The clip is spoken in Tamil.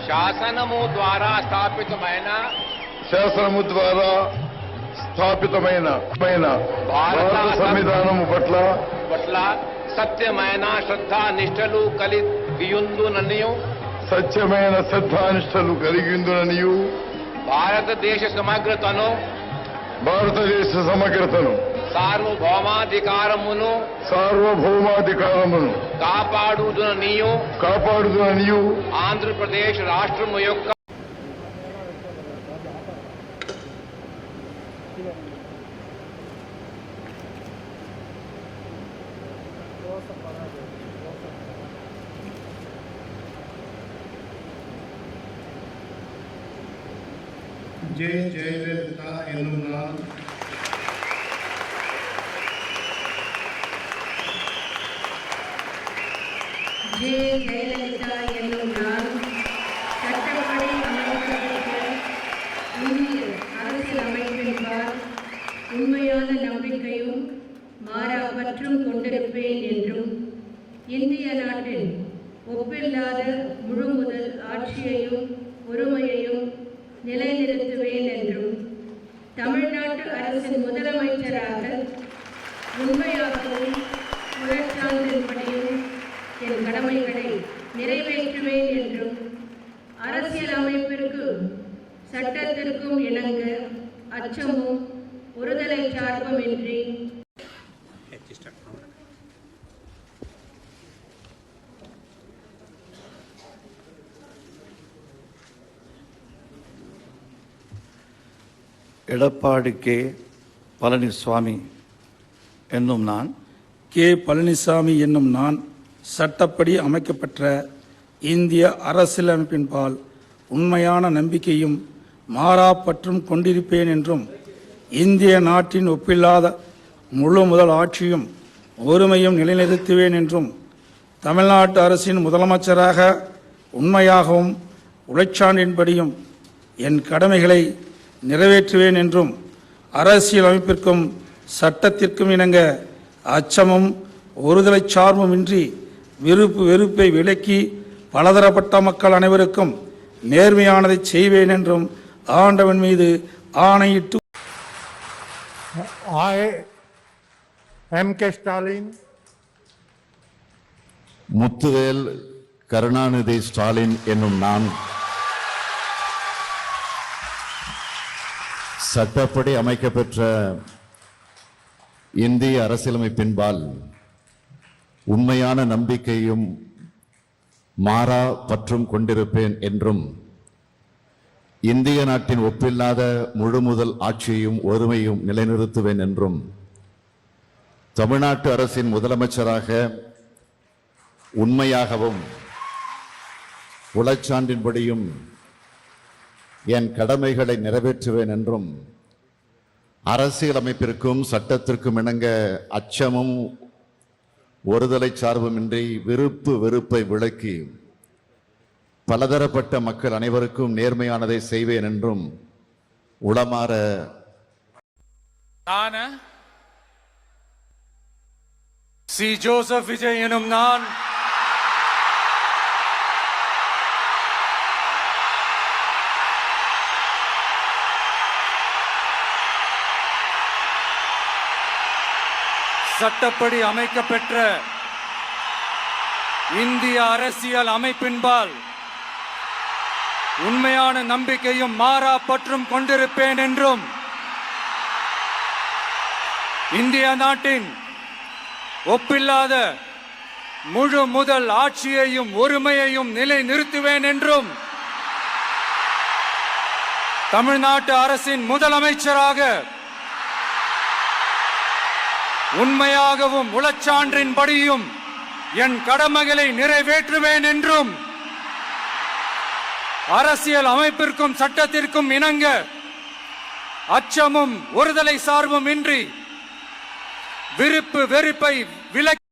శాసనము ద్వారా స్థాపితమైన భారత సంవిధానము పట్ల సత్యమైన శ్రద్ధానిష్టలు కలిగియుందుననియు భారతదేశ సమగ్రతను సార్వభౌమాధికారమును కాపాడుదుననియు ఆంధ్రప్రదేశ్ రాష్ట్రము యొక్క ஜெயலலிதா என்னும் நான் சட்டப்படி அமைக்கப்பட்ட இந்திய அரசியல் அமைப்பின்பால் உண்மையான நம்பிக்கையும் மாறாபற்றும் கொண்டிருப்பேன் என்றும் இந்திய நாட்டின் ஒப்பில்லாத முழுமுதல் ஆட்சியையும் ஒருமையையும் நிலைநிறுத்துவேன் என்றும் தமிழ்நாட்டு அரசின் முதலமைச்சராக உண்மையாகவும் உழைச்சான்றின்படியும் என் கடமைகளை நிறைவேற்றுவேன் என்றும் அரசியல் அமைப்பிற்கும் சட்டத்திற்கும் இணங்க அச்சமும் ஒருதலை சார்புமின்றி எடப்பாடி கே பழனிசாமி என்னும் நான் பழனிசாமி என்னும் நான் சட்டப்படி அமைக்கப்பட்ட இந்திய அரசியலமைப்பின்பால் உண்மையான நம்பிக்கையும் மாறாப்பற்றும் கொண்டிருப்பேன் என்றும் இந்திய நாட்டின் ஒப்பில்லாத முழு முதல் ஆட்சியும் ஒருமையும் நிலைநிறுத்துவேன் என்றும் தமிழ்நாட்டு அரசின் முதலமைச்சராக உண்மையாகவும் உழைச்சான்றின்படியும் என் கடமைகளை நிறைவேற்றுவேன் என்றும் அரசியல் அமைப்பிற்கும் சட்டத்திற்கும் இணங்க அச்சமும் ஒருதலை சார்புமின்றி வெறுப்பை விலக்கி பலதரப்பட்ட மக்கள் அனைவருக்கும் நேர்மையானதை செய்வேன் என்றும் ஆண்டவன் மீது ஆணையிட்டு ஸ்டாலின் முத்துவேல் கருணாநிதி ஸ்டாலின் என்னும் நான் சட்டப்படி அமைக்கப்பெற்ற இந்திய அரசியலமைப்பின்பால் உண்மையான நம்பிக்கையும் மாறா பற்றும் கொண்டிருப்பேன் என்றும் இந்திய நாட்டின் ஒப்பில்லாத முழுமுதல் ஆட்சியையும் ஒருமையும் நிலைநிறுத்துவேன் என்றும் தமிழ்நாட்டு அரசின் முதலமைச்சராக உண்மையாகவும் உழைச்சான்றின்படியும் என் கடமைகளை நிறைவேற்றுவேன் என்றும் அரசியல் அமைப்பிற்கும் சட்டத்திற்கும் இணங்க அச்சமும் ஒருதலை சார்புமின்றி வெறுப்பை விலக்கி பலதரப்பட்ட மக்கள் அனைவருக்கும் நேர்மையானதை செய்வேன் என்றும் உளமாற சி ஜோசப் விஜய் எனும் நான் சட்டப்படி அமைக்கப்பெற்ற இந்திய அரசியல் அமைப்பின்பால் உண்மையான நம்பிக்கையும் மாறா பற்றும் கொண்டிருப்பேன் என்றும் இந்திய நாட்டின் ஒப்பில்லாத முழு முதல் ஆட்சியையும் ஒருமையையும் நிலை நிறுத்துவேன் என்றும் தமிழ்நாட்டு அரசின் முதலமைச்சராக உண்மையாகவும் உழைச்சான்றின்படியும் என் கடமைகளை நிறைவேற்றுவேன் என்றும் அரசியல் அமைப்பிற்கும் சட்டத்திற்கும் இணங்க அச்சமும் ஒருதலை சார்பும் இன்றி வெறுப்பை விலக்கி